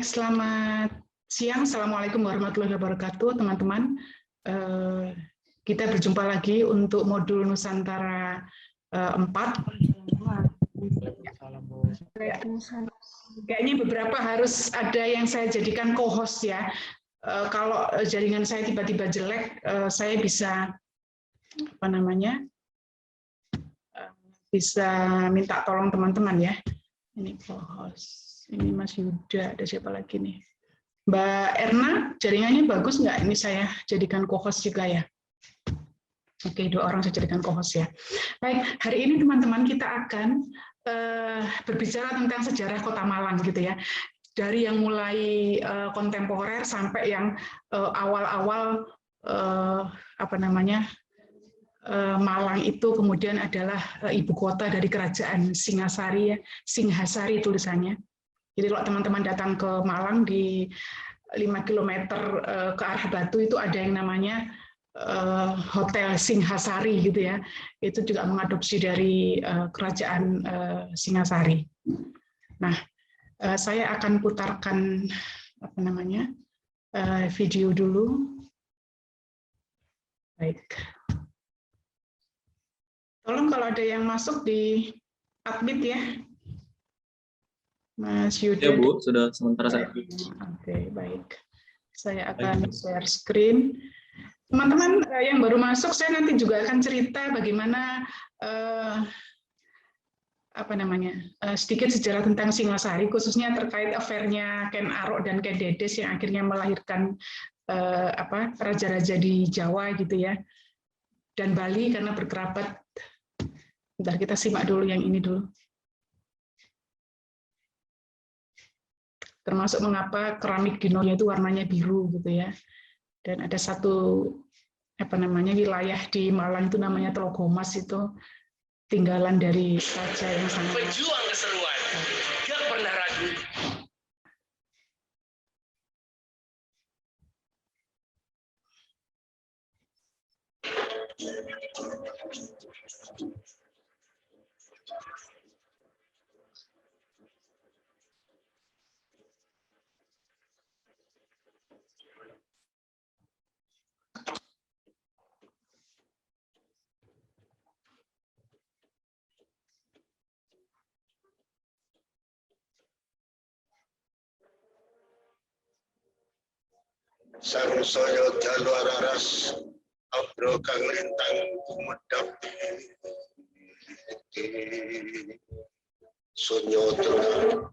selamat siang. Assalamualaikum warahmatullahi wabarakatuh, teman-teman. Kita berjumpa lagi untuk modul Nusantara 4. Kayaknya beberapa harus ada yang saya jadikan co-host ya. Kalau jaringan saya tiba-tiba jelek, saya bisa bisa minta tolong teman-teman ya. Ini co-host. Ini Mas Yuda, ada siapa lagi nih? Mbak Erna, jaringannya bagus nggak? Ini saya jadikan co-host juga ya. Oke, 2 orang saya jadikan co-host ya. Baik, hari ini teman-teman kita akan berbicara tentang sejarah Kota Malang gitu ya. Dari yang mulai kontemporer sampai yang awal-awal Malang itu kemudian adalah ibu kota dari kerajaan Singhasari ya, Singhasari tulisannya. Jadi kalau teman-teman datang ke Malang di 5 km ke arah Batu itu ada yang namanya Hotel Singhasari gitu ya. Itu juga mengadopsi dari kerajaan Singhasari. Nah, saya akan putarkan video dulu. Baik. Tolong kalau ada yang masuk di admit ya. Mas Yuda. Ya Bu, sudah sementara saya. Oke, baik. Saya akan share screen. Teman-teman yang baru masuk, saya nanti juga akan cerita bagaimana sedikit sejarah tentang Singhasari, khususnya terkait affair-nya Ken Arok dan Ken Dedes yang akhirnya melahirkan raja-raja di Jawa gitu ya, dan Bali karena berkerabat. Bentar, kita simak dulu yang ini dulu. Termasuk mengapa keramik Ginonya itu warnanya biru gitu ya. Dan ada satu wilayah di Malang itu namanya Telogomas, itu tinggalan dari raja yang sangat pejuang keseruan, gak pernah ragu. Sarung saya jalu araras abro kang lintang kumedap sunyodra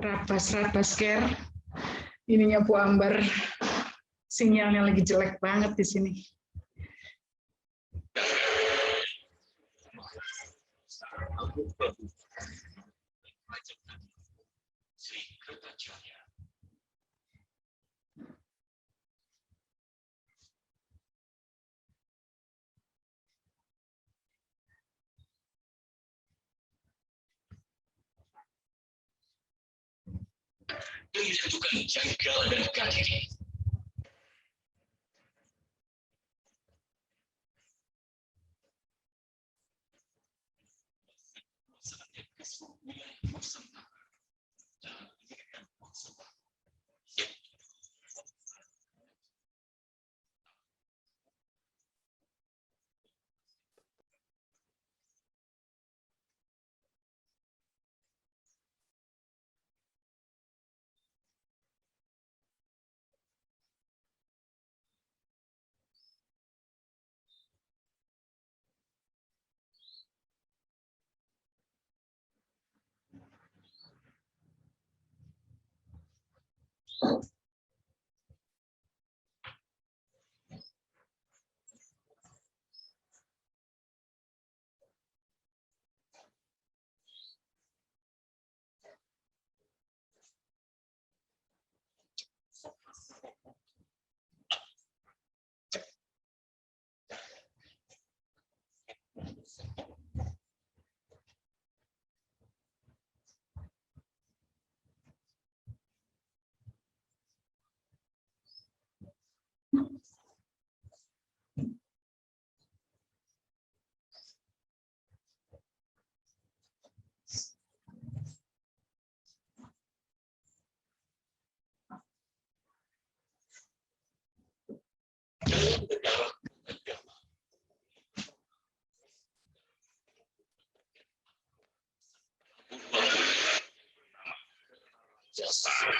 Rabas care. Ininya Bu Ambar, sinyalnya lagi jelek banget di sini. Menentukan janggal dan kaki.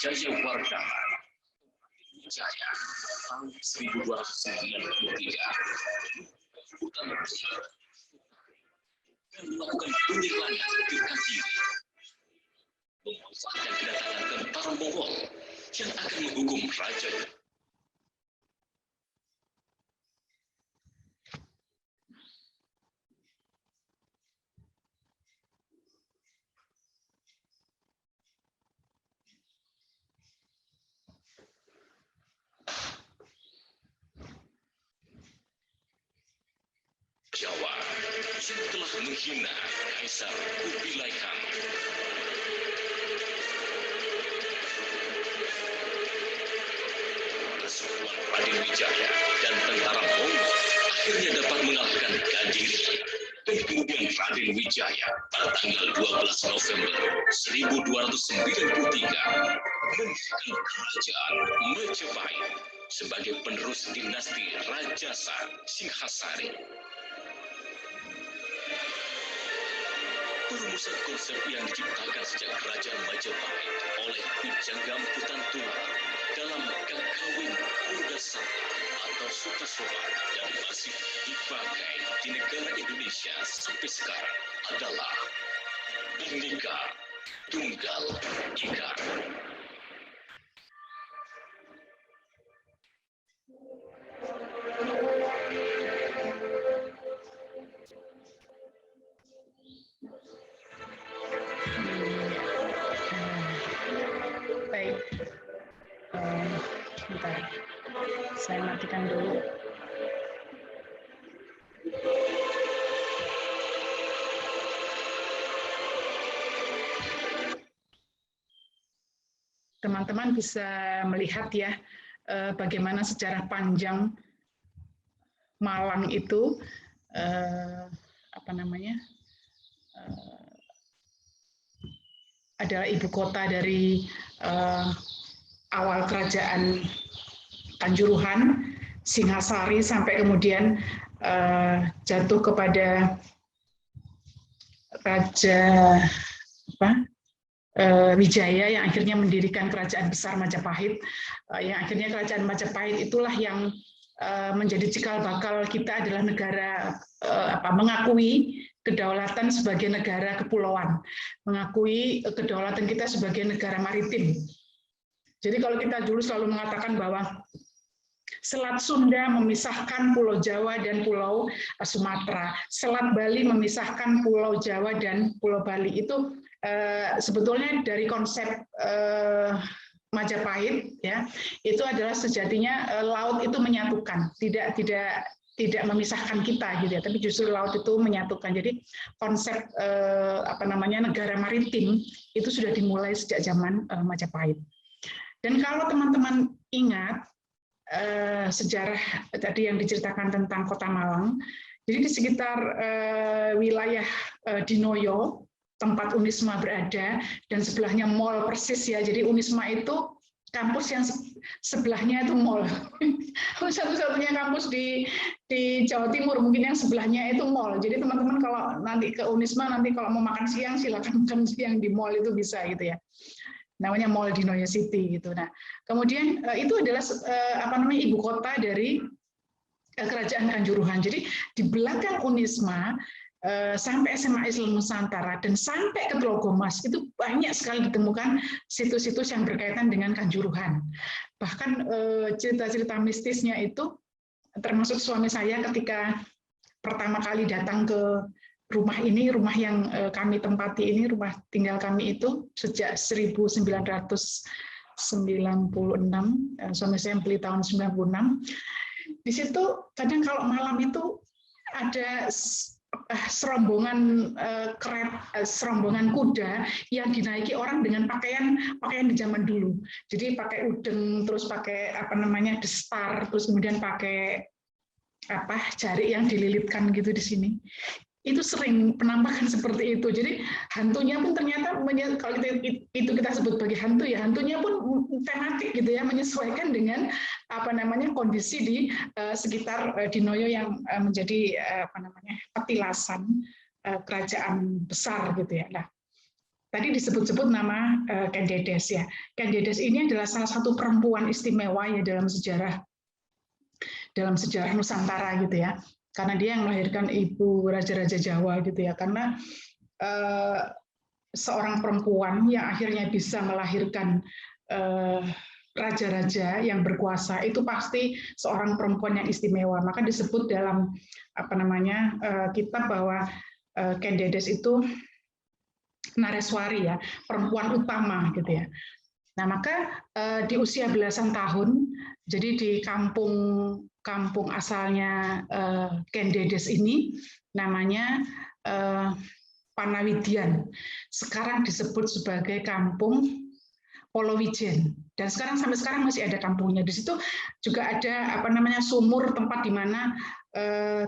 Jayawardhana Wijaya tahun 1293 hutan besar dan melakukan penyerangan ke Kediri, memanfaatkan kedatangan tentara Mongol yang akan menghukum raja. Jawa yang telah menghina Kaisar Kubilai Khan. Pasukan Raden Wijaya dan tentara Mongol akhirnya dapat mengalahkan Kediri, dan kemudian Raden Wijaya pada tanggal 12 November 1293 mendirikan kerajaan Majapahit sebagai penerus dinasti Rajasa Singhasari. Perumusan konsep yang diciptakan sejak kerajaan Majapahit oleh Pujangga Emputan Tular dalam Kakawin Purgasanta atau Sutasoma dan masih dipakai di negara Indonesia sampai sekarang adalah Bhinneka Tunggal Ika. Baik, bentar, saya matikan dulu. Teman-teman bisa melihat ya bagaimana sejarah panjang Malang itu adalah ibu kota dari awal kerajaan Kanjuruhan, Singhasari sampai kemudian jatuh kepada Raja Wijaya yang akhirnya mendirikan kerajaan besar Majapahit. Yang akhirnya kerajaan Majapahit itulah yang menjadi cikal bakal kita adalah negara mengakui kedaulatan sebagai negara kepulauan, mengakui kedaulatan kita sebagai negara maritim. Jadi kalau kita dulu selalu mengatakan bahwa Selat Sunda memisahkan Pulau Jawa dan Pulau Sumatera, Selat Bali memisahkan Pulau Jawa dan Pulau Bali, itu sebetulnya dari konsep Majapahit ya, itu adalah sejatinya laut itu menyatukan, tidak memisahkan kita gitu ya, tapi justru laut itu menyatukan. Jadi konsep negara maritim itu sudah dimulai sejak zaman Majapahit. Dan kalau teman-teman ingat sejarah tadi yang diceritakan tentang Kota Malang, jadi di sekitar wilayah Dinoyo tempat Unisma berada dan sebelahnya mall persis ya. Jadi Unisma itu kampus yang sebelahnya itu mall. Satu-satunya kampus di Jawa Timur mungkin yang sebelahnya itu mall. Jadi teman-teman kalau nanti ke Unisma, nanti kalau mau makan siang silakan makan siang di mall itu bisa gitu ya. Namanya Mall Dinoyo City gitu. Nah, kemudian itu adalah ibu kota dari kerajaan Kanjuruhan. Jadi di belakang Unisma sampai SMA Islam Nusantara dan sampai ke Tlogomas itu banyak sekali ditemukan situs-situs yang berkaitan dengan Kanjuruhan. Bahkan cerita-cerita mistisnya itu termasuk suami saya ketika pertama kali datang ke rumah ini, rumah yang kami tempati ini, rumah tinggal kami itu sejak 1996, suami saya beli tahun 96. Di situ kadang kalau malam itu ada serombongan serombongan kuda yang dinaiki orang dengan pakaian di zaman dulu. Jadi pakai udeng, terus pakai destar, terus kemudian pakai jarik yang dililitkan gitu di sini. Itu sering penampakan seperti itu. Jadi hantunya pun ternyata kalau itu kita sebut sebagai hantu ya, hantunya pun tematik gitu ya, menyesuaikan dengan kondisi di sekitar Dinoyo yang menjadi petilasan kerajaan besar gitu ya. Nah, tadi disebut-sebut nama Kendedes ya. Kendedes ini adalah salah satu perempuan istimewa ya dalam sejarah Nusantara gitu ya. Karena dia yang melahirkan ibu raja-raja Jawa gitu ya. Karena seorang perempuan yang akhirnya bisa melahirkan raja-raja yang berkuasa itu pasti seorang perempuan yang istimewa. Maka disebut dalam kitab bahwa Kendedes itu Nareswari ya, perempuan utama gitu ya. Nah, maka di usia belasan tahun, jadi di kampung asalnya Kendedes ini namanya Panawidian. Sekarang disebut sebagai Kampung Polowijen. Dan sampai sekarang masih ada kampungnya. Di situ juga ada sumur tempat di mana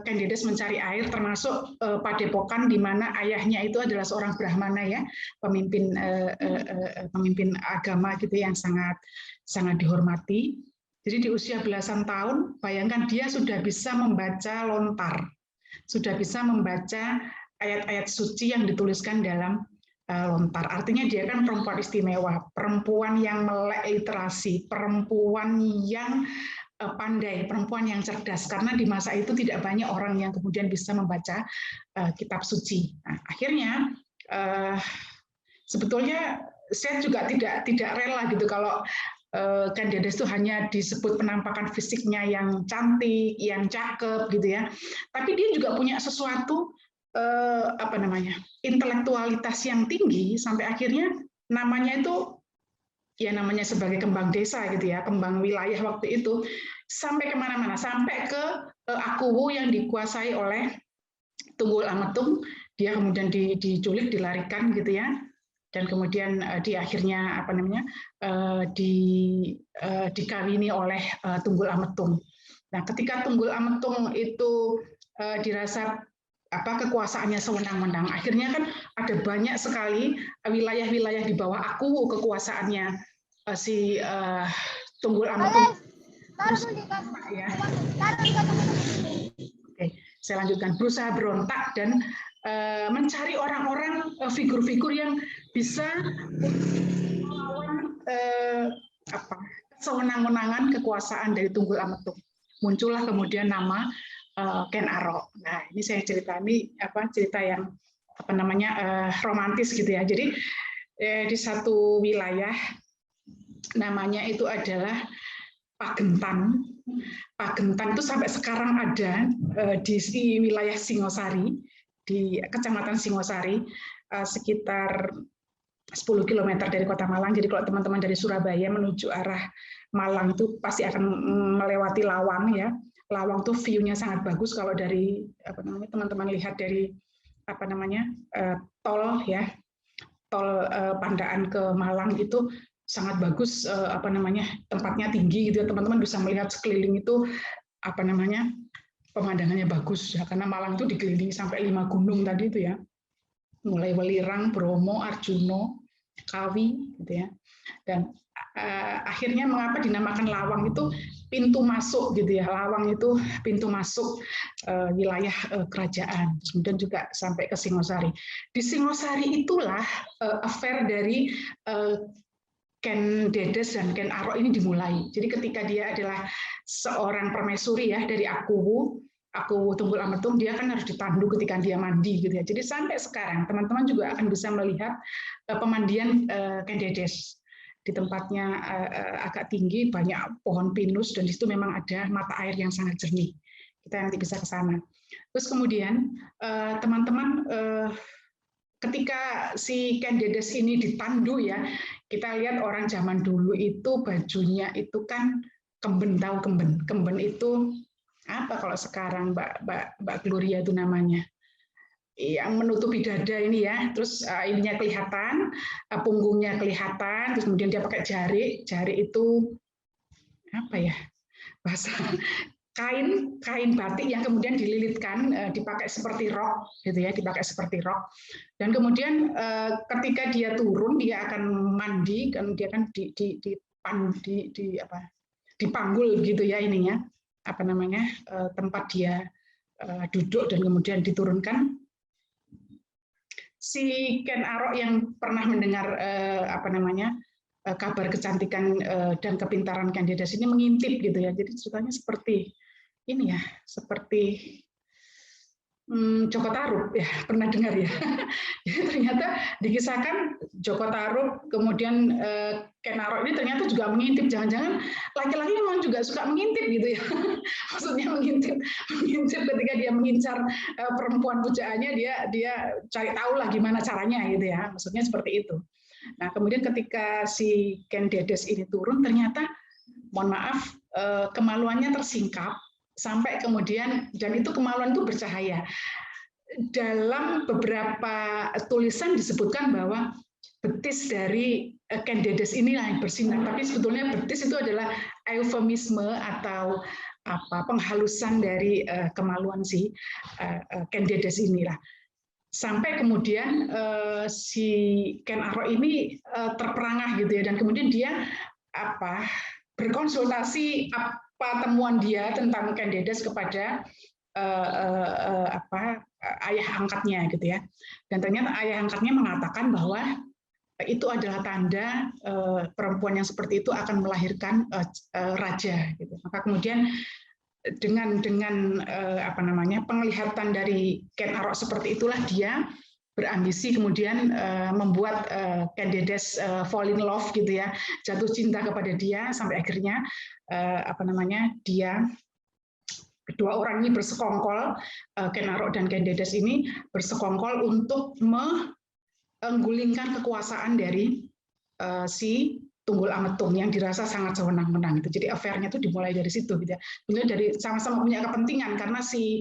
Kendedes mencari air, termasuk padepokan di mana ayahnya itu adalah seorang Brahmana ya, pemimpin agama gitu yang sangat dihormati. Jadi di usia belasan tahun, bayangkan dia sudah bisa membaca lontar, sudah bisa membaca ayat-ayat suci yang dituliskan dalam lontar. Artinya dia kan perempuan istimewa, perempuan yang melek literasi, perempuan yang pandai, perempuan yang cerdas, karena di masa itu tidak banyak orang yang kemudian bisa membaca kitab suci. Nah, akhirnya sebetulnya saya juga tidak rela gitu kalau Kendedes itu hanya disebut penampakan fisiknya yang cantik, yang cakep gitu ya. Tapi dia juga punya sesuatu intelektualitas yang tinggi sampai akhirnya namanya itu ya namanya sebagai kembang desa gitu ya, kembang wilayah waktu itu sampai kemana-mana, sampai ke Akuwu yang dikuasai oleh Tunggul Ametung. Dia kemudian diculik, dilarikan gitu ya, dan kemudian dia akhirnya dikawini oleh Tunggul Ametung. Nah, ketika Tunggul Ametung itu dirasa kekuasaannya sewenang-wenang, akhirnya kan ada banyak sekali wilayah-wilayah di bawah Akuwu kekuasaannya si Tunggul Ametung. Ya. Oke, saya lanjutkan. Berusaha berontak dan mencari orang-orang, figur-figur yang bisa melawan sewenang-wenangan kekuasaan dari Tunggul Ametung. Muncullah kemudian nama Ken Arok. Nah, ini saya cerita yang romantis gitu ya. Jadi di satu wilayah namanya itu adalah Pagentan. Pagentan itu sampai sekarang ada di wilayah Singosari, di Kecamatan Singosari, sekitar 10 km dari Kota Malang. Jadi kalau teman-teman dari Surabaya menuju arah Malang itu pasti akan melewati Lawang ya. Lawang tuh view-nya sangat bagus kalau dari teman-teman lihat dari tol ya, tol Pandaan ke Malang itu sangat bagus, tempatnya tinggi gitu ya, teman-teman bisa melihat sekeliling itu pemandangannya bagus ya, karena Malang itu dikelilingi sampai 5 gunung tadi itu ya, mulai Welirang, Bromo, Arjuno, Kawi gitu ya. Dan akhirnya mengapa dinamakan Lawang itu pintu masuk gitu ya, Lawang itu pintu masuk wilayah kerajaan. Kemudian juga sampai ke Singosari. Di Singosari itulah affair dari Kendedes dan Ken Arok ini dimulai. Jadi ketika dia adalah seorang permaisuri ya dari Akuwu Tunggul Ametung, dia kan harus ditandu ketika dia mandi gitu ya. Jadi sampai sekarang teman-teman juga akan bisa melihat pemandian Kendedes. Di tempatnya agak tinggi, banyak pohon pinus, dan di situ memang ada mata air yang sangat jernih. Kita nanti bisa ke sana. Terus kemudian teman-teman, ketika si Kendedes ini ditandu ya, kita lihat orang zaman dulu itu bajunya itu kan kemben, tahu kemben? Kemben itu apa kalau sekarang Mbak Gloria itu namanya? Yang menutupi dada ini ya, terus ininya kelihatan, punggungnya kelihatan, terus kemudian dia pakai jari itu apa ya bahasa kain batik yang kemudian dililitkan, dipakai seperti rok gitu ya, dipakai seperti rok. Dan kemudian ketika dia turun, dia akan mandi, kan dia kan dipanggul gitu ya ininya, tempat dia duduk dan kemudian diturunkan si Ken Arok yang pernah mendengar kabar kecantikan dan kepintaran Ken Dedes ini mengintip gitu ya. Jadi ceritanya seperti ini ya, seperti Joko Tarub ya, pernah dengar ya. Jadi ternyata dikisahkan Joko Tarub, kemudian Ken Arok ini ternyata juga mengintip. Jangan-jangan laki-laki memang juga suka mengintip gitu ya. Maksudnya mengintip ketika dia mengincar perempuan pujaannya, dia cari tahu lah gimana caranya gitu ya. Maksudnya seperti itu. Nah, kemudian ketika si Ken Dedes ini turun, ternyata mohon maaf kemaluannya tersingkap. Sampai kemudian, dan itu kemaluan itu bercahaya. Dalam beberapa tulisan disebutkan bahwa betis dari Ken Dedes inilah yang bersinar, tapi sebetulnya betis itu adalah eufemisme atau penghalusan dari kemaluan si Ken Dedes inilah. Sampai kemudian si Ken Arok ini terperangah gitu ya, dan kemudian dia berkonsultasi apa temuan dia tentang Ken Dedes kepada ayah angkatnya gitu ya, dan ternyata ayah angkatnya mengatakan bahwa itu adalah tanda perempuan yang seperti itu akan melahirkan raja gitu. Maka kemudian dengan penglihatan dari Ken Arok seperti itulah dia berambisi kemudian membuat Ken Dedes fall in love gitu ya, jatuh cinta kepada dia, sampai akhirnya dia kedua orang ini bersekongkol, Ken Arok dan Ken Dedes ini bersekongkol untuk menggulingkan kekuasaan dari si Tunggul Ametung yang dirasa sangat sewenang-wenang itu. Jadi affair-nya itu dimulai dari situ gitu ya. Sebenarnya dari sama-sama punya kepentingan karena si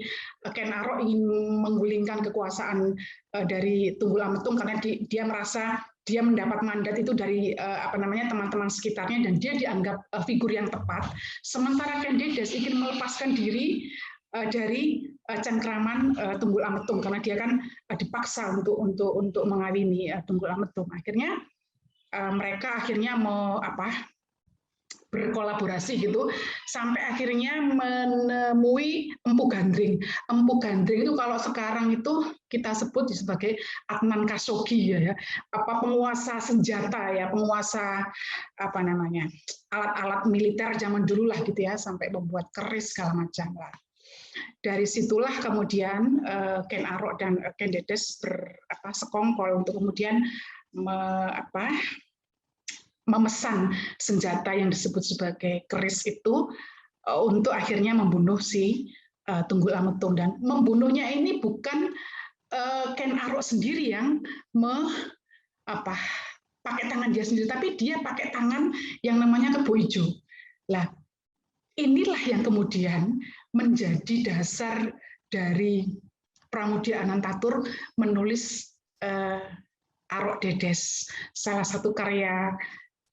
Ken Arok ingin menggulingkan kekuasaan dari Tunggul Ametung karena dia merasa dia mendapat mandat itu dari teman-teman sekitarnya dan dia dianggap figur yang tepat. Sementara Ken Dedes ingin melepaskan diri dari cengkraman Tunggul Ametung karena dia kan dipaksa untuk mengawini Tunggul Ametung. Akhirnya mereka akhirnya berkolaborasi gitu sampai akhirnya menemui Empu Gandring. Empu Gandring itu kalau sekarang itu kita sebut sebagai Adnan Khashoggi ya, penguasa senjata ya, penguasa alat-alat militer zaman dulu lah gitu ya, sampai membuat keris segala macam lah. Dari situlah kemudian Ken Arok dan Ken Dedes sekongkol untuk kemudian memesan senjata yang disebut sebagai keris itu untuk akhirnya membunuh si Tunggul Ametung. Dan membunuhnya ini bukan Ken Arok sendiri yang pakai tangan dia sendiri, tapi dia pakai tangan yang namanya Kebo Ijo. Lah, inilah yang kemudian menjadi dasar dari Pramudia Anantatur menulis Arok Dedes, salah satu karya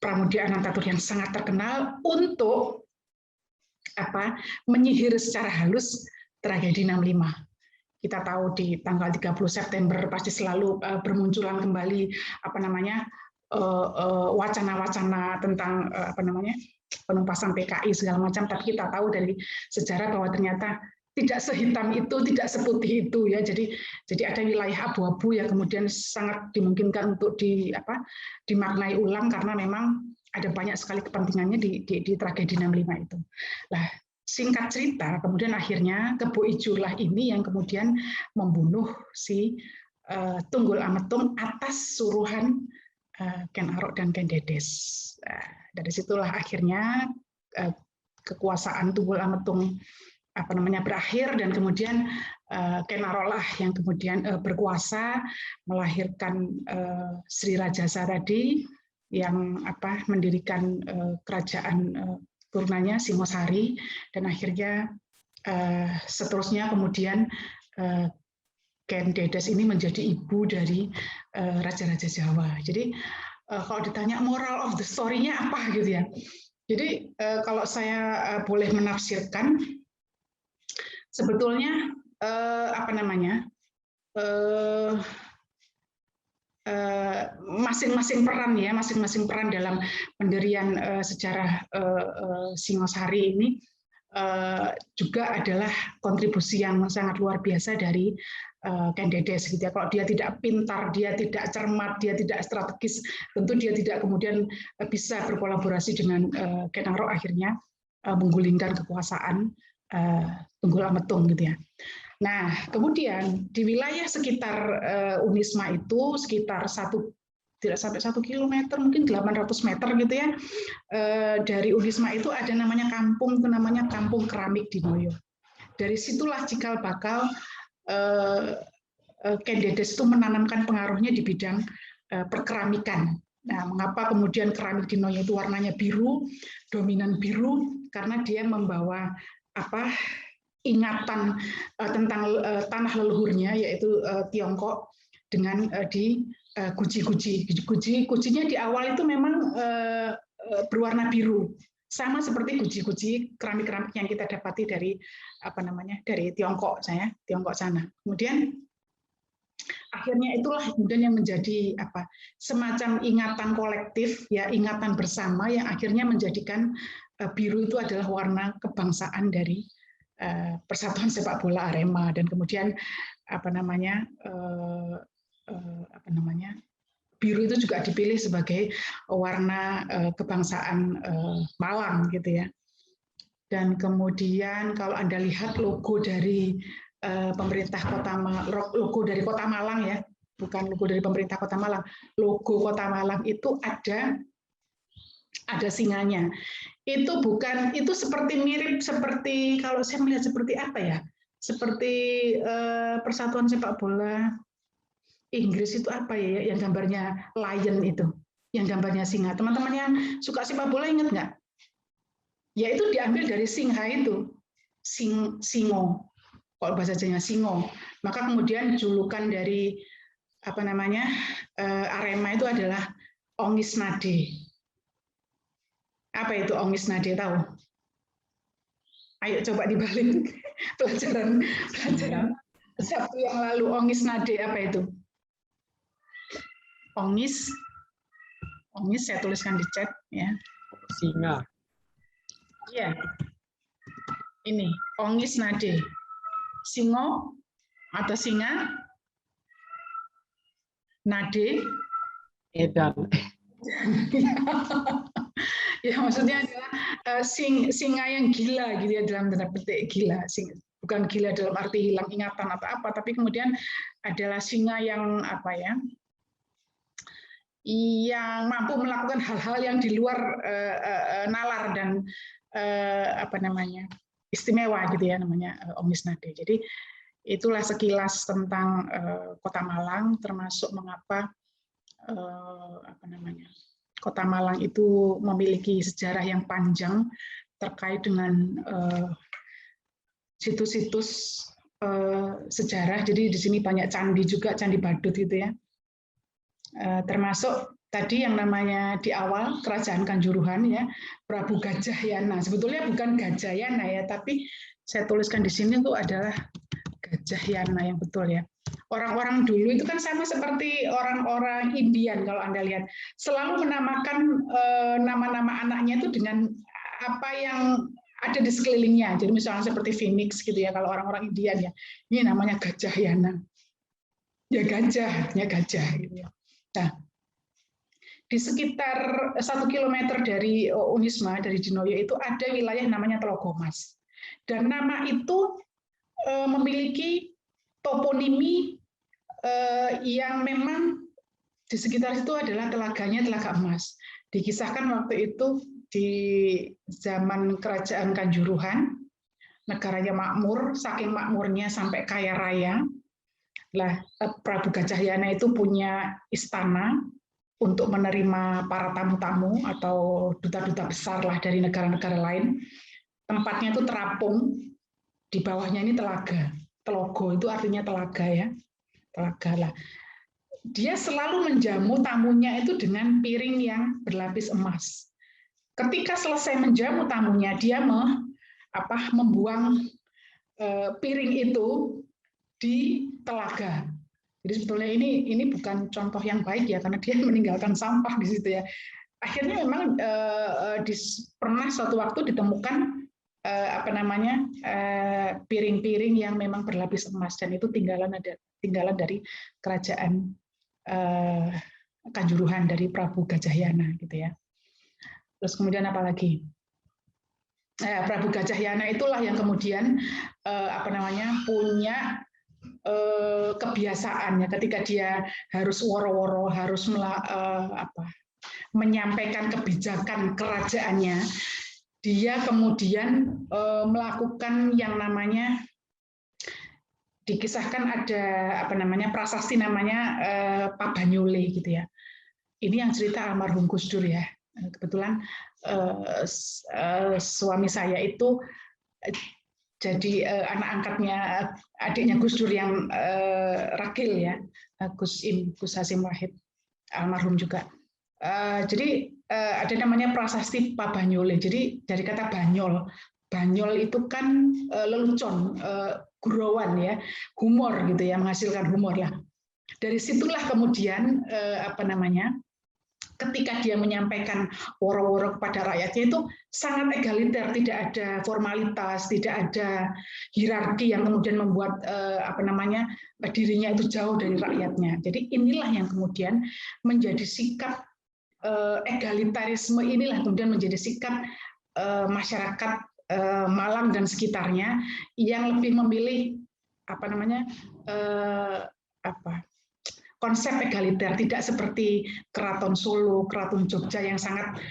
Pramudia Anantatur yang sangat terkenal untuk menyihir secara halus tragedi 65. Kita tahu di tanggal 30 September pasti selalu bermunculan kembali wacana-wacana tentang penumpasan PKI segala macam, tapi kita tahu dari sejarah bahwa ternyata tidak sehitam itu, tidak seputih itu ya. Jadi ada wilayah abu-abu yang kemudian sangat dimungkinkan untuk dimaknai ulang karena memang ada banyak sekali kepentingannya di tragedi 65 itu. Nah, singkat cerita, kemudian akhirnya Kebo Ijo lah ini yang kemudian membunuh si Tunggul Ametung atas suruhan Ken Arok dan Ken Dedes. Nah, dari situlah akhirnya kekuasaan Tunggul Ametung berakhir dan kemudian Ken Arok lah yang kemudian berkuasa melahirkan Sri Rajasa tadi yang mendirikan kerajaan turunannya Singosari, dan akhirnya seterusnya kemudian Ken Dedes ini menjadi ibu dari raja-raja Jawa. Jadi kalau ditanya moral of the story-nya apa gitu ya. Jadi kalau saya boleh menafsirkan, sebetulnya masing-masing peran dalam pendirian sejarah Singosari ini juga adalah kontribusi yang sangat luar biasa dari Ken Dedes gitu ya. Kalau dia tidak pintar, dia tidak cermat, dia tidak strategis, tentu dia tidak kemudian bisa berkolaborasi dengan Ken Arok, akhirnya menggulingkan kekuasaan Tunggul Ametung gitu ya. Nah, kemudian di wilayah sekitar Unisma itu sekitar tidak sampai 1 kilometer, mungkin 800 meter gitu ya, dari Unisma itu ada namanya kampung, itu namanya Kampung Keramik Dinoyo. Dari situlah cikal bakal Ken Dedes itu menanamkan pengaruhnya di bidang perkeramikan. Nah, mengapa kemudian keramik Dinoyo itu warnanya biru, dominan biru? Karena dia membawa ingatan tentang tanah leluhurnya, yaitu Tiongkok, dengan di guji-guji. Gujinya di awal itu memang berwarna biru, sama seperti guji-guji keramik-keramik yang kita dapati dari dari Tiongkok sana. Kemudian akhirnya itulah kemudian yang menjadi semacam ingatan kolektif, ya, ingatan bersama yang akhirnya menjadikan biru itu adalah warna kebangsaan dari Persatuan Sepak Bola Arema, dan kemudian biru itu juga dipilih sebagai warna kebangsaan Malang gitu ya. Dan kemudian kalau Anda lihat logo dari pemerintah logo dari Kota Malang ya, bukan logo dari pemerintah Kota Malang, logo Kota Malang itu ada singanya. Itu mirip seperti, kalau saya melihat seperti apa ya? Seperti Persatuan Sepak Bola Inggris itu apa ya, yang gambarnya lion itu, yang gambarnya singa. Teman-teman yang suka sepak bola ingat nggak? Ya, itu diambil dari singa itu, singo. Kalau bahasa Jawanya singo. Maka kemudian julukan dari Arema itu adalah Ongis Nade. Apa itu Ongis Nade, tahu? Ayo coba dibalik pelajaran Sabtu yang lalu. Ongis Nade apa itu? Ongis saya tuliskan di chat ya. Singa. Iya. Ini Ongis Nade. Singo atau singa, nade, edan. Ya, maksudnya adalah singa yang gila gitu ya, dalam tanda petik gila. Bukan gila dalam arti hilang ingatan atau apa, tapi kemudian adalah singa yang yang mampu melakukan hal-hal yang di luar nalar dan istimewa gitu ya, namanya Ongis Nade. Jadi itulah sekilas tentang Kota Malang, termasuk mengapa Kota Malang itu memiliki sejarah yang panjang terkait dengan situs-situs sejarah. Jadi di sini banyak candi juga, Candi Badut gitu ya. Termasuk tadi yang namanya di awal Kerajaan Kanjuruhan ya, Prabu Gajayana. Sebetulnya bukan Gajayana ya, tapi saya tuliskan di sini itu adalah Gajayana yang betul ya. Orang-orang dulu itu kan sama seperti orang-orang Indian, kalau Anda lihat, selalu menamakan nama-nama anaknya itu dengan apa yang ada di sekelilingnya. Jadi misalnya seperti Phoenix gitu ya, kalau orang-orang Indian ya, ini namanya Gajayana. Ya gajah, artinya gajah gitu ya. Nah, di sekitar 1 kilometer dari Unisma, dari Dinoyo itu ada wilayah namanya Telogomas. Dan nama itu memiliki toponimi yang memang di sekitar itu adalah telaganya Telaga Emas. Dikisahkan waktu itu di zaman Kerajaan Kanjuruhan, negaranya makmur, saking makmurnya sampai kaya raya. Lah, Prabu Gajayana itu punya istana untuk menerima para tamu-tamu atau duta-duta besar lah dari negara-negara lain. Tempatnya itu terapung, di bawahnya ini telaga. Telogo itu artinya telaga ya, telaga lah. Dia selalu menjamu tamunya itu dengan piring yang berlapis emas. Ketika selesai menjamu tamunya, dia membuang piring itu di telaga. Jadi sebetulnya ini bukan contoh yang baik ya, karena dia meninggalkan sampah di situ ya. Akhirnya memang pernah suatu waktu ditemukan piring-piring yang memang berlapis emas, dan itu tinggalan dari kerajaan Kanjuruhan dari Prabu Gajayana gitu ya. Terus kemudian apa lagi? Prabu Gajayana itulah yang kemudian punya kebiasaannya ketika dia harus woro-woro, harus menyampaikan kebijakan kerajaannya, dia kemudian melakukan yang namanya, dikisahkan ada prasasti namanya Pabanyole gitu ya. Ini yang cerita almarhum Gus Dur ya. Kebetulan suami saya itu jadi anak angkatnya adiknya Gus Dur yang Rakil ya, Gus Hasim Wahid almarhum juga. Jadi ada namanya prasasti Pabanyole. Jadi dari kata banyol, banyol itu kan lelucon, gurauan ya, humor gitu ya, menghasilkan humor lah. Dari situlah kemudian ketika dia menyampaikan woro-woro kepada rakyatnya itu sangat egaliter, tidak ada formalitas, tidak ada hierarki yang kemudian membuat dirinya itu jauh dari rakyatnya. Jadi inilah yang kemudian menjadi sikap egalitarisme, inilah kemudian menjadi sikap masyarakat Malang dan sekitarnya yang lebih memilih konsep egaliter, tidak seperti Keraton Solo, Keraton Jogja yang sangat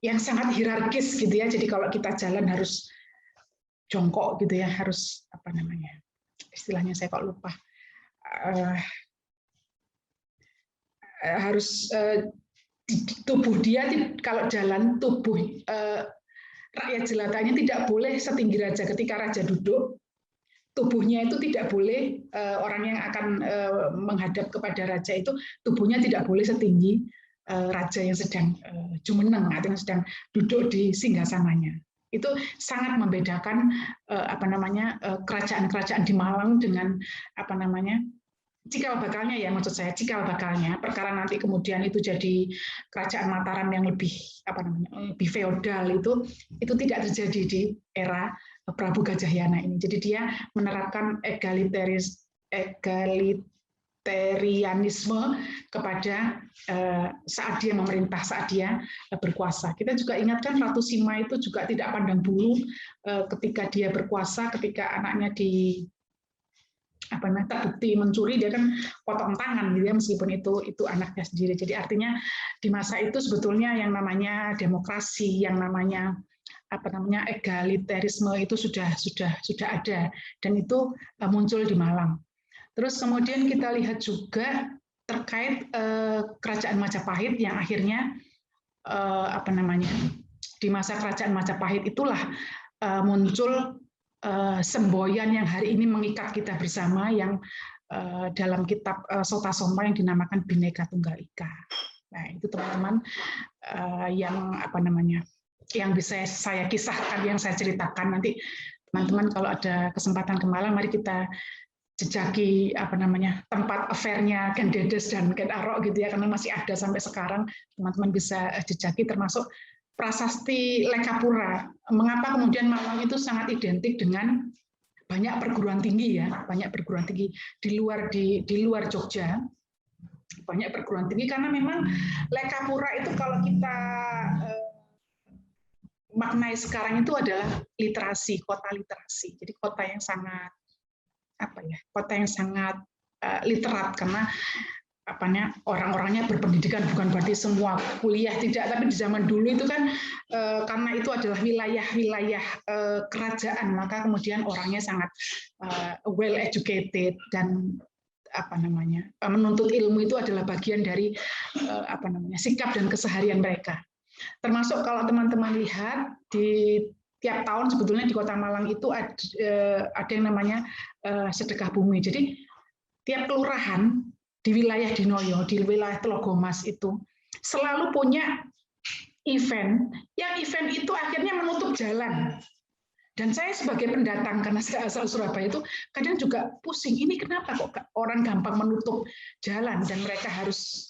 yang sangat hierarkis gitu ya. Jadi kalau kita jalan harus jongkok gitu ya, harus istilahnya saya kok lupa, harus tubuh dia kalau jalan, tubuh rakyat jelatanya tidak boleh setinggi raja. Ketika raja duduk, tubuhnya itu tidak boleh, orang yang akan menghadap kepada raja itu tubuhnya tidak boleh setinggi raja yang sedang jumeneng atau yang sedang duduk di singgasananya. Itu sangat membedakan kerajaan-kerajaan di Malang dengan cikal bakalnya ya, maksud saya cikal bakalnya. Perkara nanti kemudian itu jadi kerajaan Mataram yang lebih lebih feodal, itu tidak terjadi di era Prabu Gajayana ini. Jadi dia menerapkan egalitarianisme kepada saat dia memerintah, saat dia berkuasa. Kita juga ingatkan Ratu Sima itu juga tidak pandang bulu ketika dia berkuasa, ketika anaknya terbukti mencuri, dia kan potong tangan gitu ya, meskipun itu anaknya sendiri. Jadi artinya di masa itu sebetulnya yang namanya demokrasi, yang namanya egalitarisme itu sudah ada, dan itu muncul di Malang. Terus kemudian kita lihat juga terkait kerajaan Majapahit yang akhirnya di masa kerajaan Majapahit itulah muncul semboyan yang hari ini mengikat kita bersama, yang dalam kitab Sota Soma yang dinamakan Bhinneka Tunggal Ika. Nah, itu teman-teman yang bisa saya kisahkan, yang saya ceritakan. Nanti teman-teman kalau ada kesempatan ke Malang, mari kita jejaki tempat affair-nya Ken Dedes dan Ken Arok gitu ya, karena masih ada sampai sekarang. Teman-teman bisa jejaki, termasuk prasasti Lekapura. Mengapa kemudian Malang itu sangat identik dengan banyak perguruan tinggi ya, banyak perguruan tinggi di luar Jogja, banyak perguruan tinggi, karena memang Lekapura itu kalau kita maknai sekarang itu adalah literasi, kota literasi. Jadi kota yang sangat literat, karena orang-orangnya berpendidikan, bukan berarti semua kuliah, tidak, tapi di zaman dulu itu kan karena itu adalah wilayah kerajaan, maka kemudian orangnya sangat well educated, dan menuntut ilmu itu adalah bagian dari sikap dan keseharian mereka. Termasuk kalau teman-teman lihat di tiap tahun sebetulnya di Kota Malang itu ada yang namanya sedekah bumi. Jadi tiap kelurahan di wilayah Dinoyo, di wilayah Telogomas itu selalu punya event, yang event itu akhirnya menutup jalan. Dan saya sebagai pendatang, karena saya asal Surabaya, itu kadang juga pusing, ini kenapa kok orang gampang menutup jalan, dan mereka harus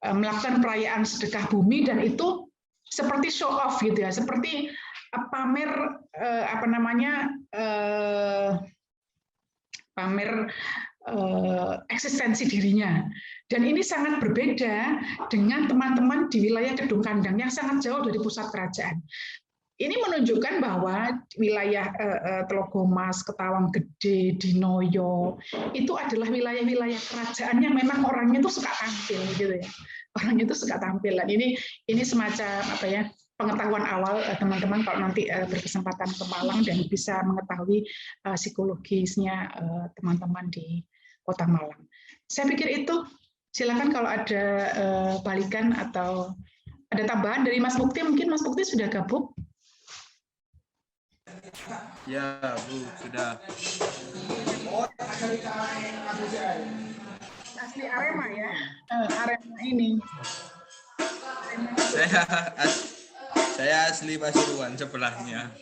melakukan perayaan sedekah bumi, dan itu seperti show off gitu ya, seperti pamer pamer eksistensi dirinya. Dan ini sangat berbeda dengan teman-teman di wilayah Kedung Kandang yang sangat jauh dari pusat kerajaan. Ini menunjukkan bahwa wilayah Telogomas, Ketawang Gede, Dinoyo itu adalah wilayah-wilayah kerajaan yang memang orangnya itu suka tampil gitu ya. Orangnya itu suka tampil. Dan ini semacam pengetahuan awal teman-teman kalau nanti berkesempatan ke Malang dan bisa mengetahui psikologisnya teman-teman di Kota Malang. Saya pikir itu. Silakan kalau ada balikan atau ada tambahan dari Mas Mukti. Mungkin Mas Mukti sudah gabung. Ya, Bu, sudah. Asli Arema ya? Arema ini. Saya asli Pasuruan sebelahnya.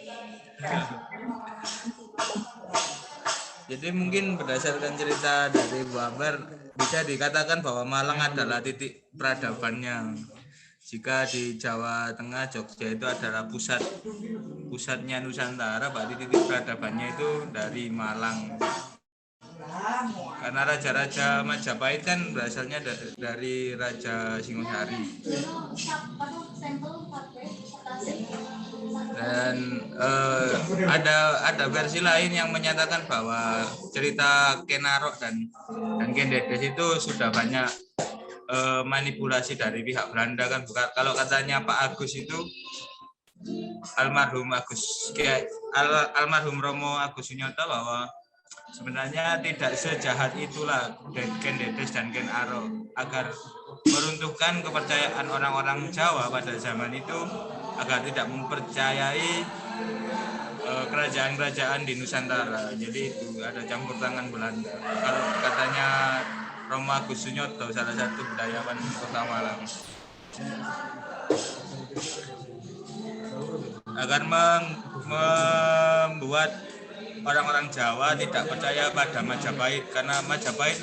Jadi mungkin berdasarkan cerita dari Bu Ambar, bisa dikatakan bahwa Malang adalah titik peradabannya. Jika di Jawa Tengah, Jogja itu adalah pusatnya Nusantara, berarti titik peradabannya itu dari Malang. Karena raja-raja Majapahit kan berasalnya dari Raja Singosari. Dan ada versi lain yang menyatakan bahwa cerita Kenarok dan Kendedes itu sudah banyak manipulasi dari pihak Belanda kan. Kalau katanya Pak Agus itu almarhum Romo Agus Sunyoto bahwa sebenarnya tidak sejahat itulah Ken Dedes dan Ken Arok, agar meruntuhkan kepercayaan orang-orang Jawa pada zaman itu agar tidak mempercayai kerajaan-kerajaan di Nusantara. Jadi itu ada campur tangan Belanda. Kalau katanya Romo Agus Sunyoto, salah satu budayawan Kota Malang, agar membuat orang-orang Jawa tidak percaya pada Majapahit, karena Majapahit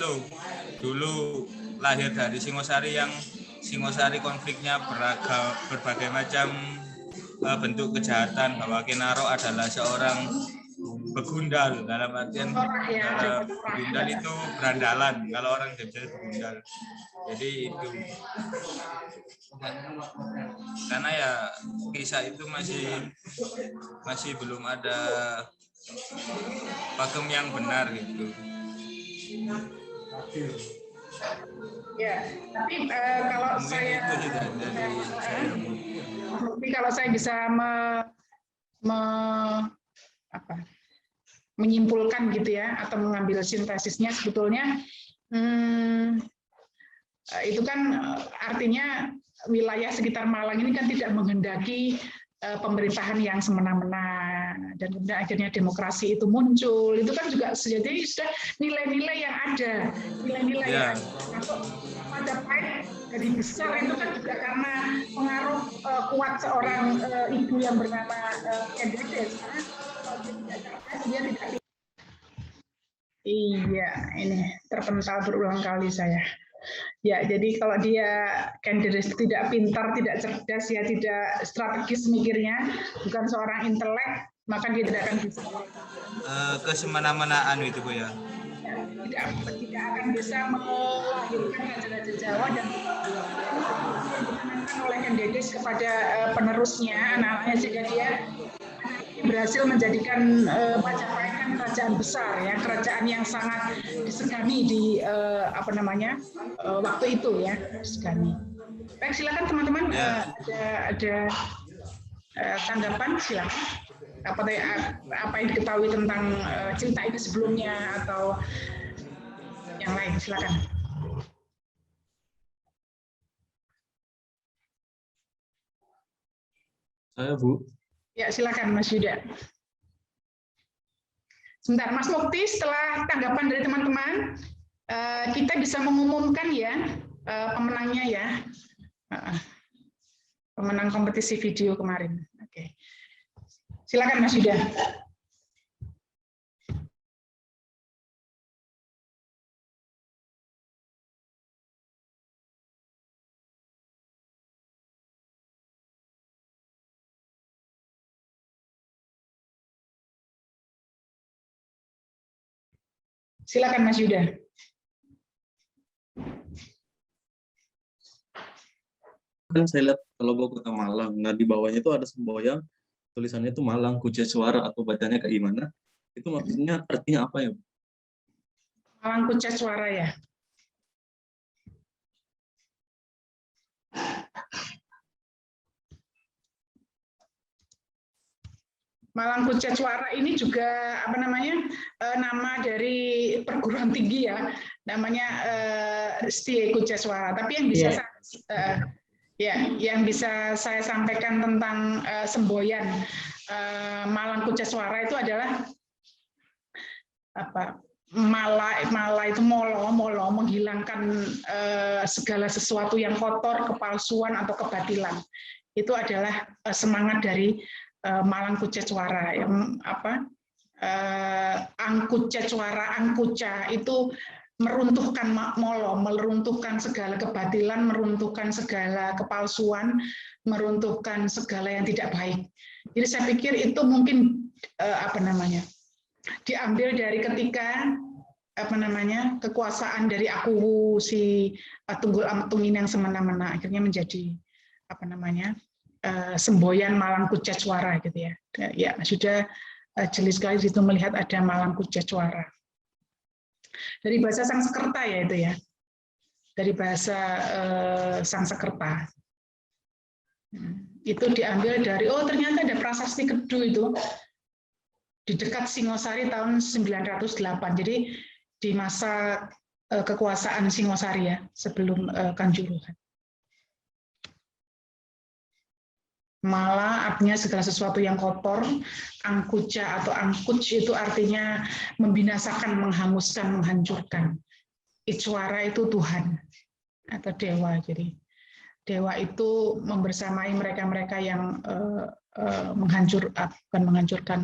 dulu lahir dari Singosari, yang Singosari konfliknya berbagai macam bentuk kejahatan, bahwa Kenarok adalah seorang begundal, dalam artian begundal itu berandalan, kalau orang Jogja begundal. Jadi itu karena ya kisah itu masih belum ada pakem yang benar gitu. Ya, tapi kalau kalau saya bisa menyimpulkan gitu ya, atau mengambil sintesisnya, sebetulnya itu kan artinya wilayah sekitar Malang ini kan tidak menghendaki pemerintahan yang semena-mena, dan kemudian akhirnya demokrasi itu muncul. Itu kan juga jadi sudah nilai-nilai yang ada, nilai-nilai yang masuk Majapahit jadi besar itu kan juga karena pengaruh kuat seorang ibu yang bernama Ken Dedes. Dia tidak. Iya, ini terpental berulang kali saya. Ya, jadi kalau dia Ken Dedes tidak pintar, tidak cerdas, ya tidak strategis mikirnya, bukan seorang intelek, maka dia tidak akan bisa kesemena-menaan itu, Bu ya. Tidak akan bisa melahirkan raja-raja Jawa dan dimenangkan oleh Ken Dedes kepada penerusnya, anak-anaknya, sehingga dia berhasil menjadikan Majapahit kan kerajaan besar ya, kerajaan yang sangat disegani di waktu itu ya, disegani. Baik, silakan teman-teman, ada tanggapan, silakan. Apa yang diketahui tentang cerita ini sebelumnya atau yang lain, silakan. Saya, Bu. Ya, silakan Mas Yuda. Sebentar, Mas Mukti, setelah tanggapan dari teman-teman, kita bisa mengumumkan ya pemenangnya ya, pemenang kompetisi video kemarin. Oke, silakan Mas Yuda. Silakan Mas Yuda. Kan saya lihat logo Kota Malang. Nah, di bawahnya itu ada semboyan, tulisannya itu Malang Kucecwara atau bacanya kayak gimana? Itu maksudnya artinya apa ya? Malang Kucecwara ya. Malang Kucecwara ini juga apa namanya nama dari perguruan tinggi ya, namanya Setie Kucecwara. Tapi yang bisa yang bisa saya sampaikan tentang semboyan Malang Kucecwara itu adalah apa? Mala itu molo menghilangkan segala sesuatu yang kotor, kepalsuan atau kebatilan. Itu adalah semangat dari Malang Kucecwara, yang apa Angkucecwara, Angkuca itu meruntuhkan molo, meruntuhkan segala kebatilan, meruntuhkan segala kepalsuan, meruntuhkan segala yang tidak baik. Jadi saya pikir itu mungkin apa namanya diambil dari ketika apa namanya kekuasaan dari aku si Tunggul Ametung ini yang semena-mena akhirnya menjadi apa namanya semboyan Malang Kucecwara gitu ya. Ya sudah jelas sekali di situ melihat ada Malang Kucecwara. Dari bahasa Sanskerta ya itu ya. Dari bahasa Sanskerta. Itu diambil dari ternyata ada prasasti Kedu itu di dekat Singosari tahun 908. Jadi di masa kekuasaan Singosari ya, sebelum Kanjuruhan. Mala artinya segala sesuatu yang kotor, angkuca atau angkuc itu artinya membinasakan, menghanguskan, menghancurkan. Icwara itu Tuhan atau dewa. Jadi dewa itu membersamai mereka-mereka yang menghancurkan,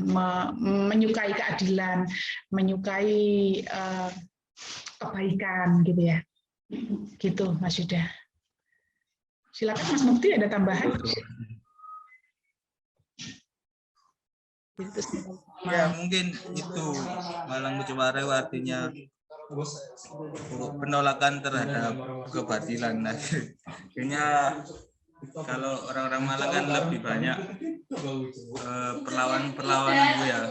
menyukai keadilan, menyukai kebaikan gitu ya. Gitu Mas Yuda. Silakan Mas Mukti ada tambahan. Ya mungkin itu Malang Kucecwara artinya penolakan terhadap kebatilan. Nah, kayaknya kalau orang-orang Malang kan lebih banyak perlawanan itu ya,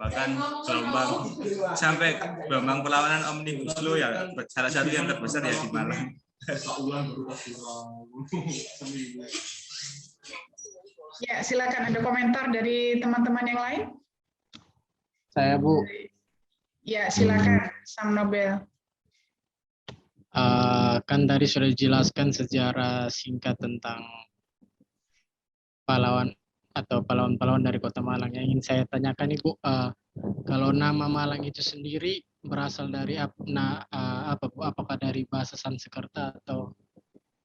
bahkan gelombang sampai gelombang perlawanan Omnibus Law ya salah satu yang terbesar ya di Malang. Ya, silakan ada komentar dari teman-teman yang lain. Saya Bu. Ya, silakan Sam Nobel. Kan tadi sudah dijelaskan sejarah singkat tentang pahlawan atau pahlawan-pahlawan dari Kota Malang. Yang ingin saya tanyakan Ibu, kalau nama Malang itu sendiri berasal dari apakah dari bahasa Sanskerta atau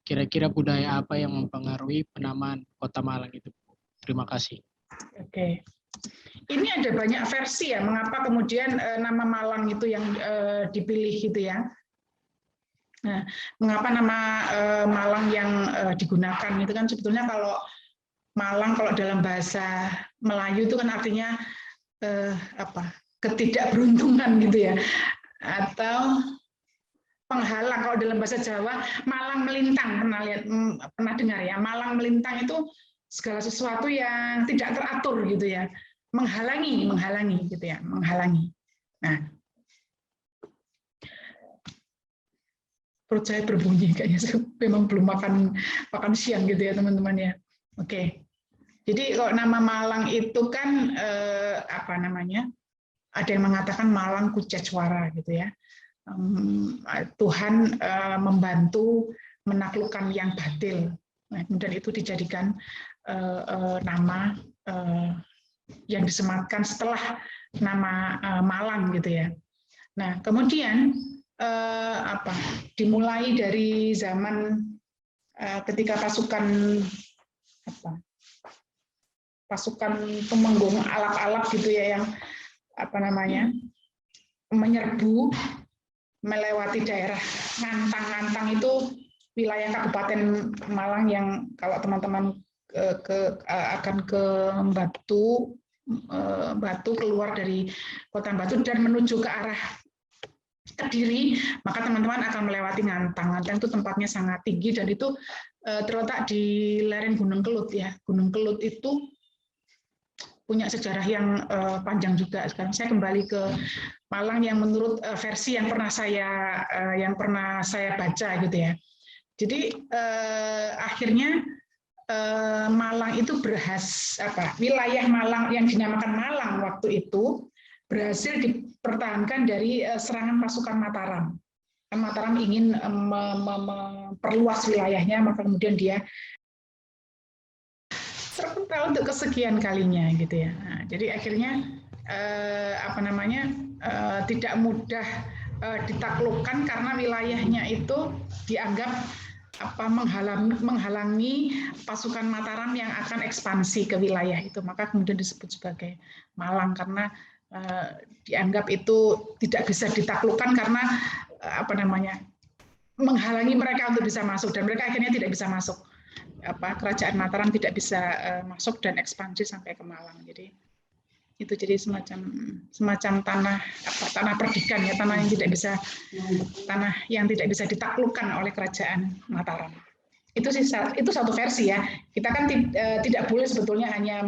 kira-kira budaya apa yang mempengaruhi penamaan Kota Malang itu? Terima kasih. Oke. Ini ada banyak versi ya, mengapa kemudian nama Malang itu yang dipilih gitu ya. Nah, mengapa nama Malang yang digunakan itu kan sebetulnya kalau Malang kalau dalam bahasa Melayu itu kan artinya ketidakberuntungan gitu ya, atau penghalang. Kalau dalam bahasa Jawa Malang melintang, pernah dengar ya, Malang melintang itu segala sesuatu yang tidak teratur gitu ya, menghalangi gitu ya, menghalangi. Nah, perut saya berbunyi kayaknya, saya memang belum makan siang gitu ya teman-teman ya. Oke. Jadi kalau nama Malang itu kan apa namanya? Ada yang mengatakan Malang Kucecwara gitu ya. Tuhan membantu menaklukkan yang batil. Nah, kemudian itu dijadikan nama yang disematkan setelah nama Malang gitu ya. Nah, kemudian dimulai dari zaman ketika pasukan Tumenggung Alap-alap gitu ya, yang menyerbu melewati daerah Ngantang itu wilayah Kabupaten Malang yang kalau teman-teman akan ke Batu keluar dari Kota Batu dan menuju ke arah Kediri, maka teman-teman akan melewati Ngantang. Ngantang itu tempatnya sangat tinggi dan itu terletak di lereng Gunung Kelut ya. Gunung Kelut itu punya sejarah yang panjang juga. Sekarang saya kembali ke Malang yang menurut versi yang pernah saya baca gitu ya. Jadi akhirnya Malang itu wilayah Malang yang dinamakan Malang waktu itu berhasil dipertahankan dari serangan pasukan Mataram. Mataram ingin memperluas wilayahnya, maka kemudian dia terpental untuk kesekian kalinya gitu ya. Nah, jadi akhirnya tidak mudah ditaklukkan karena wilayahnya itu dianggap menghalangi pasukan Mataram yang akan ekspansi ke wilayah itu, maka kemudian disebut sebagai Malang karena dianggap itu tidak bisa ditaklukkan karena menghalangi mereka untuk bisa masuk dan mereka akhirnya tidak bisa masuk. Kerajaan Mataram tidak bisa masuk dan ekspansi sampai ke Malang. Jadi itu jadi semacam tanah perdikan ya, tanah yang tidak bisa ditaklukkan oleh kerajaan Mataram. Itu satu versi ya. Kita kan tidak boleh sebetulnya hanya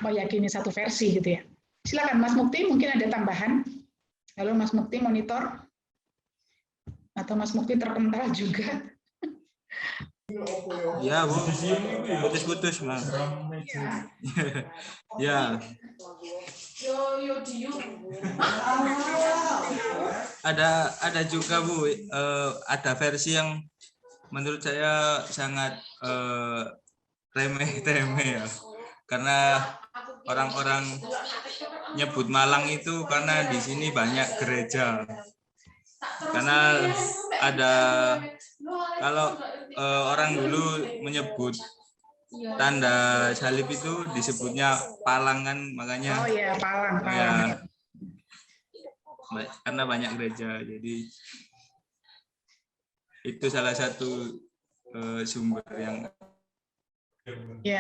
meyakini satu versi gitu ya. Silakan Mas Mukti, mungkin ada tambahan. Halo Mas Mukti, monitor atau Mas Mukti terpental juga. Ya Bu, putus-putus Mas. Ya. Ada juga Bu, ada versi yang menurut saya sangat remeh-temeh ya, karena orang-orang nyebut Malang itu karena di sini banyak gereja, karena ada kalau orang dulu menyebut tanda salib itu disebutnya palang kan, makanya palang. Ya, karena banyak gereja, jadi itu salah satu sumber yang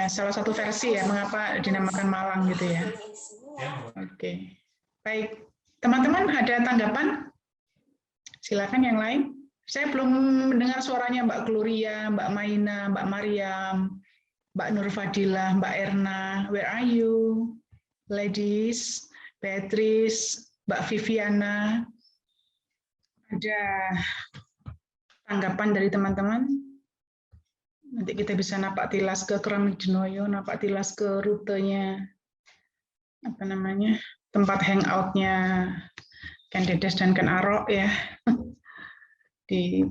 salah satu versi ya mengapa dinamakan Malang gitu ya. Oke, baik teman-teman, ada tanggapan? Silakan yang lain. Saya belum mendengar suaranya Mbak Gloria, Mbak Maina, Mbak Mariam, Mbak Nur Fadilah, Mbak Erna. Where are you, ladies? Beatrice, Mbak Viviana. Ada tanggapan dari teman-teman? Nanti kita bisa napak tilas ke Keramik Dinoyo, napak tilas ke rutenya, tempat hangout-nya Ken Dedes dan Ken Arok ya. Di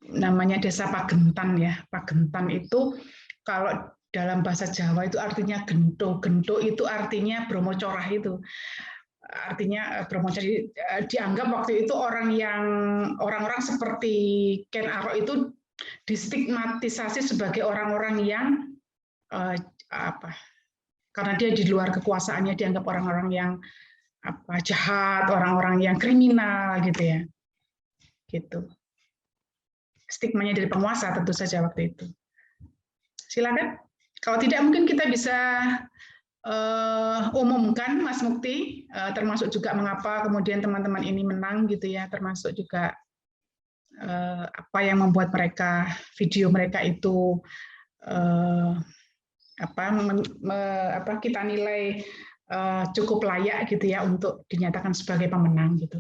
namanya Desa Pagentan ya. Pagentan itu kalau dalam bahasa Jawa itu artinya gento. Gento itu artinya Bromo Corah itu. Artinya Bromo Corah, dianggap waktu itu orang-orang seperti Ken Arok itu distigmatisasi sebagai orang-orang yang karena dia di luar kekuasaannya dianggap orang-orang yang jahat, orang-orang yang kriminal gitu ya. Gitu. Stigmanya dari penguasa tentu saja waktu itu. Silakan. Kalau tidak mungkin kita bisa umumkan Mas Mukti, termasuk juga mengapa kemudian teman-teman ini menang gitu ya, termasuk juga apa yang membuat video mereka itu kita nilai cukup layak gitu ya untuk dinyatakan sebagai pemenang gitu.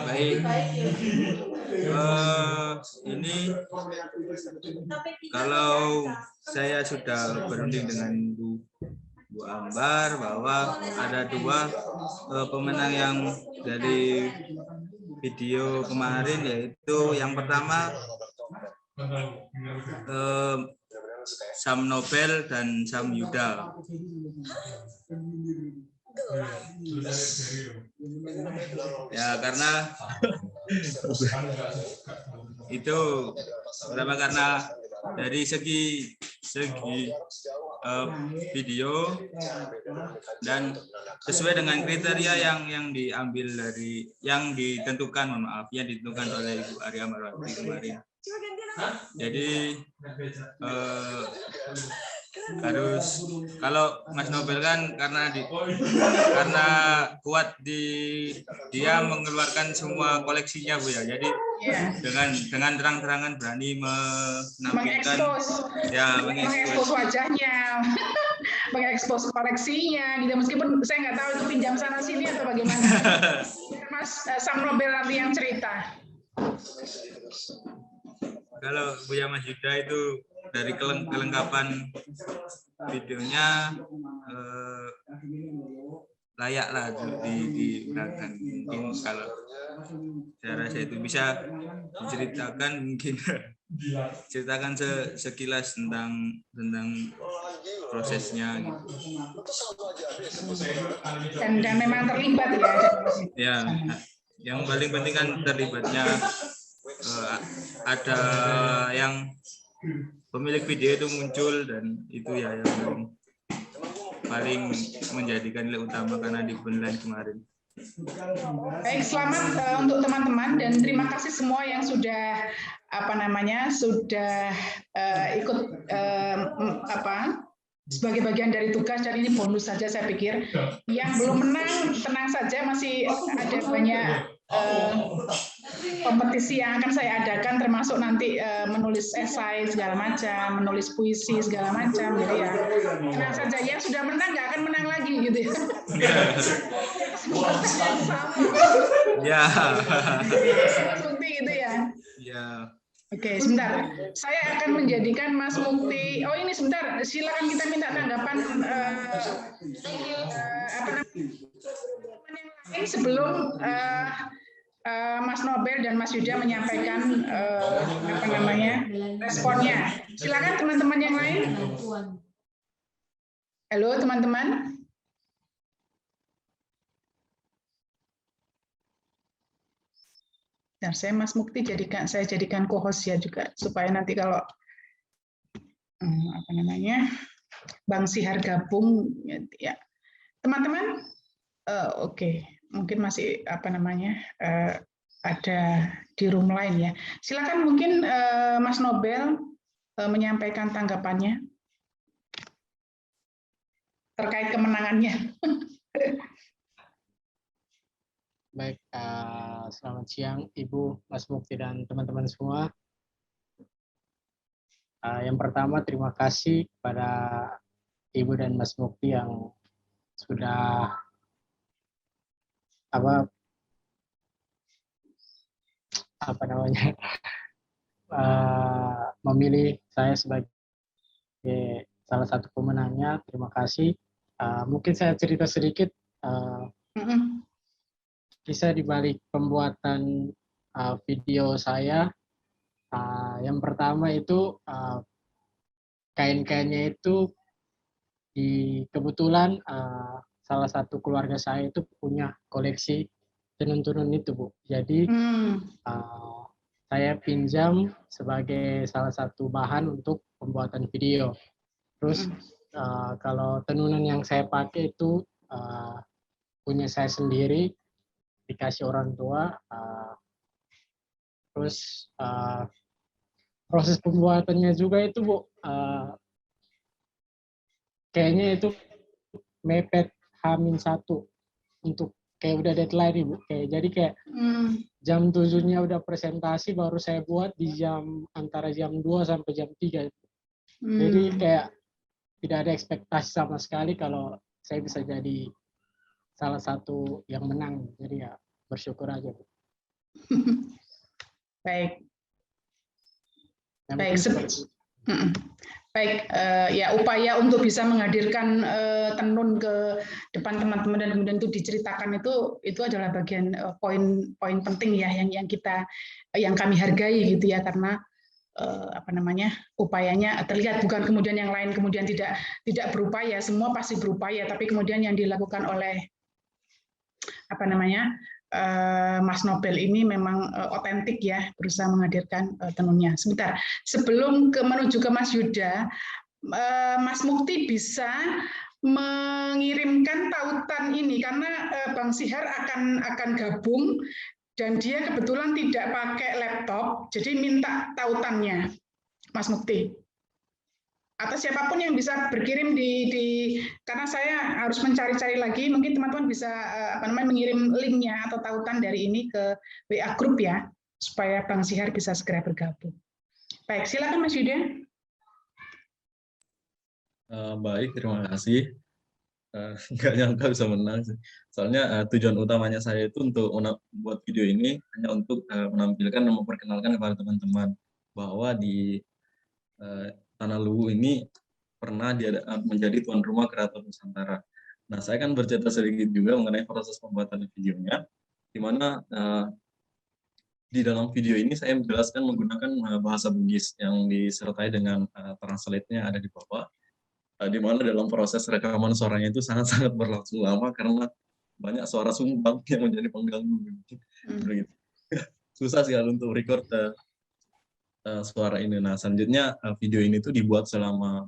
Baik. Ini kalau saya sudah berunding dengan Bu Ambar bahwa ada dua pemenang yang dari video kemarin, yaitu yang pertama Sam Nobel dan Sam Yuda. Ya, karena itu pertama karena dari segi video dan sesuai dengan kriteria yang diambil yang ditentukan oleh Ibu Arya Marwati kemarin. Jadi harus, kalau Mas Nobel kan karena kuat dia mengeluarkan semua koleksinya Bu ya, jadi dengan terang-terangan berani menampilkan mengekspos wajahnya, mengekspos koleksinya gitu, meskipun saya nggak tahu itu pinjam sana sini atau bagaimana. Mas Sang Nobel nanti yang cerita. Kalau Buya Mas Yuda itu dari kelengkapan videonya layak lah digunakan. Mungkin kalau saya rasa itu bisa diceritakan, mungkin ceritakan sekilas tentang prosesnya gitu. Dan memang terlibat ya. Yang paling penting kan terlibatnya ada yang pemilik video itu muncul, dan itu ya yang paling menjadikan nilai utama karena di penilaian kemarin. Baik, selamat untuk teman-teman dan terima kasih semua yang sudah ikut sebagai bagian dari tugas, dan ini bonus saja saya pikir. Yang belum menang tenang saja, masih ada banyak kompetisi yang akan saya adakan, termasuk nanti menulis esai segala macam, menulis puisi segala macam, gitu ya. Tenang saja, yang sudah menang nggak akan menang lagi gitu ya. Ya. Seperti itu ya. Ya. Oke, sebentar. Saya akan menjadikan Mas Mukti. Oh ini sebentar, silakan kita minta tanggapan sebelum Mas Nobel dan Mas Yuda menyampaikan responnya. Silakan teman-teman yang lain. Halo teman-teman. Nah, saya Mas Mukti jadikan co-host ya juga, supaya nanti kalau Bang Sihar gabung ya teman-teman. Oke, mungkin masih ada di room lain ya. Silakan mungkin Mas Nobel menyampaikan tanggapannya terkait kemenangannya. Baik, selamat siang Ibu, Mas Mukti, dan teman-teman semua. Yang pertama, terima kasih kepada Ibu dan Mas Mukti yang sudah memilih saya sebagai salah satu pemenangnya. Terima kasih. Mungkin saya cerita sedikit. Kisah di balik pembuatan video saya. Yang pertama itu kain-kainnya itu kebetulan salah satu keluarga saya itu punya koleksi tenun-tenun itu, Bu. Jadi saya pinjam sebagai salah satu bahan untuk pembuatan video. Terus kalau tenunan yang saya pakai itu punya saya sendiri, dikasih orang tua. Terus proses pembuatannya juga itu, Bu, kayaknya itu mepet H-1 untuk kayak udah deadline, Bu. Jadi kayak jam 7-nya udah presentasi, baru saya buat di antara jam 2 sampai jam 3. Jadi kayak tidak ada ekspektasi sama sekali kalau saya bisa jadi salah satu yang menang. Jadi ya bersyukur aja, Bu. Baik. Baik, ya upaya untuk bisa menghadirkan tenun ke depan teman-teman dan kemudian itu diceritakan itu adalah bagian poin penting ya yang kami hargai gitu ya, karena upayanya terlihat, bukan kemudian yang lain kemudian tidak berupaya, semua pasti berupaya, tapi kemudian yang dilakukan oleh Mas Nobel ini memang otentik ya, berusaha menghadirkan tenunnya. Sebentar, sebelum menuju ke Mas Yuda, Mas Mukti bisa mengirimkan tautan ini karena Bang Sihar akan gabung dan dia kebetulan tidak pakai laptop, jadi minta tautannya, Mas Mukti. atau siapapun yang bisa berkirim karena saya harus mencari-cari lagi, mungkin teman-teman bisa mengirim linknya atau tautan dari ini ke WA Group ya, supaya Bang Zihar bisa segera bergabung. Baik, silakan Mas Yuda. Baik, terima kasih. Nggak nyangka bisa menang sih. Soalnya tujuan utamanya saya itu untuk buat video ini hanya untuk menampilkan dan memperkenalkan kepada teman-teman bahwa di Tanah Luwu ini pernah menjadi tuan rumah Keraton Nusantara. Nah, saya kan bercerita sedikit juga mengenai proses pembuatan videonya, di mana di dalam video ini saya menjelaskan menggunakan bahasa Bugis yang disertai dengan translate-nya ada di bawah, di mana dalam proses rekaman suaranya itu sangat-sangat berlangsung lama karena banyak suara sumbang yang menjadi pengganggu. Begitu. Susah sih untuk record suara ini. Nah, selanjutnya video ini tuh dibuat selama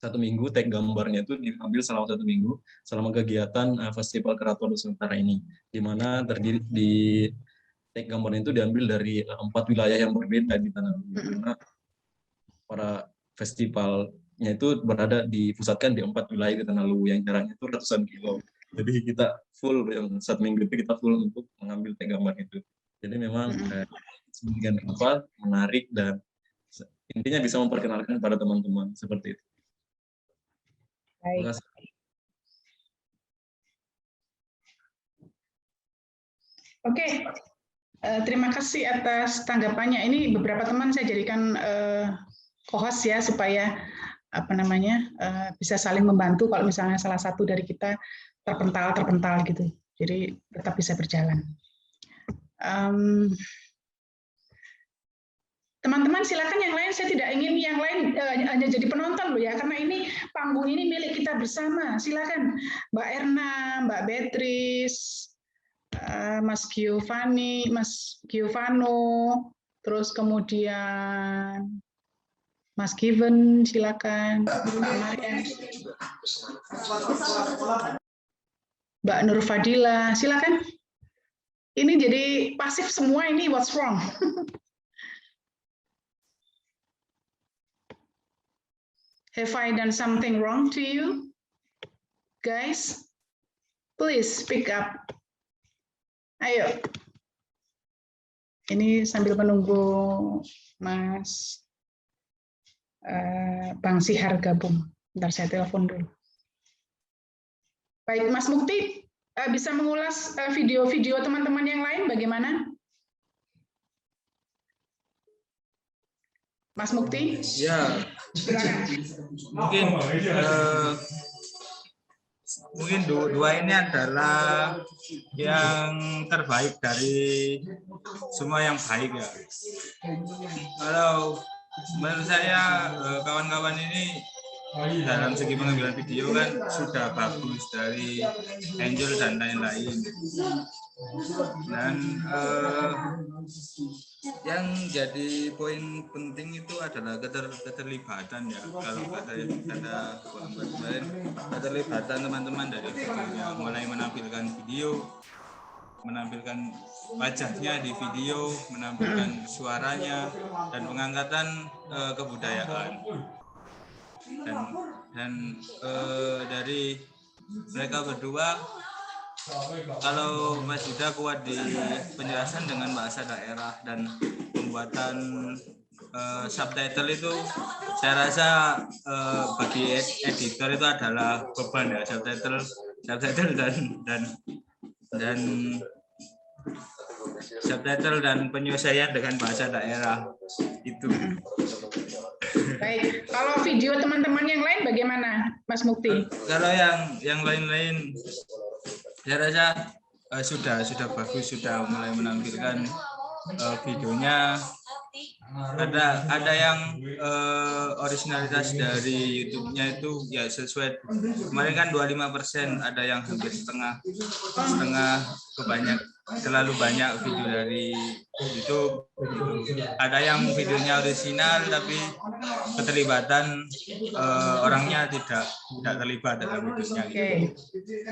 1 minggu, tag gambarnya itu diambil selama 1 minggu selama kegiatan Festival Keraton Nusantara ini, di mana terdiri di tag gambarnya itu diambil dari 4 wilayah yang berbeda di Tanah Luwu, karena para festivalnya itu dipusatkan di 4 wilayah di Tanah Luwu yang jaraknya itu ratusan kilo. Jadi kita full yang 1 minggu itu kita full untuk mengambil tag gambar itu. Jadi memang sedemikian rupa menarik dan intinya bisa memperkenalkan pada teman-teman seperti itu. Baik. Oke, terima kasih atas tanggapannya. Ini beberapa teman saya jadikan co-host ya, supaya bisa saling membantu kalau misalnya salah satu dari kita terpental gitu. Jadi tetap bisa berjalan. Teman-teman silakan yang lain, saya tidak ingin yang lain hanya jadi penonton loh ya, karena ini panggung ini milik kita bersama. Silakan Mbak Erna, Mbak Beatrice, Mas Giovano, terus kemudian Mas Given, silakan. Mbak Nur Fadila, silakan. Ini jadi pasif semua ini, what's wrong? Have I done something wrong to you? Guys, please speak up. Ayo. Ini sambil menunggu Mas Bang Zihar gabung. Bentar saya telepon dulu. Baik, Mas Mukti, bisa mengulas video-video teman-teman yang lain bagaimana? Mas Mukti? Ya, mungkin dua ini adalah yang terbaik dari semua yang baik ya. Kalau menurut saya kawan-kawan ini dalam segi pengambilan video kan sudah bagus dari Angel dan lain-lain. Dan yang jadi poin penting itu adalah keterlibatan ya. Kalau kata kemarin, keterlibatan teman-teman dari videonya, mulai menampilkan video, menampilkan wajahnya di video, menampilkan suaranya, dan pengangkatan kebudayaan. Dan dari mereka berdua, kalau Mas Yuda kuat di penjelasan dengan bahasa daerah dan pembuatan subtitle itu, saya rasa bagi editor itu adalah beban ya, subtitle dan penyesuaian dengan bahasa daerah itu. Baik, kalau video teman-teman yang lain bagaimana, Mas Mukti? Kalau yang lain-lain, saya rasa sudah bagus, sudah mulai menampilkan videonya. Ada yang originalitas dari YouTube-nya itu ya sesuai. Kemarin kan 25%, ada yang hampir setengah terlalu banyak video dari YouTube. Ada yang videonya original tapi keterlibatan orangnya tidak terlibat dalam videonya. Oke.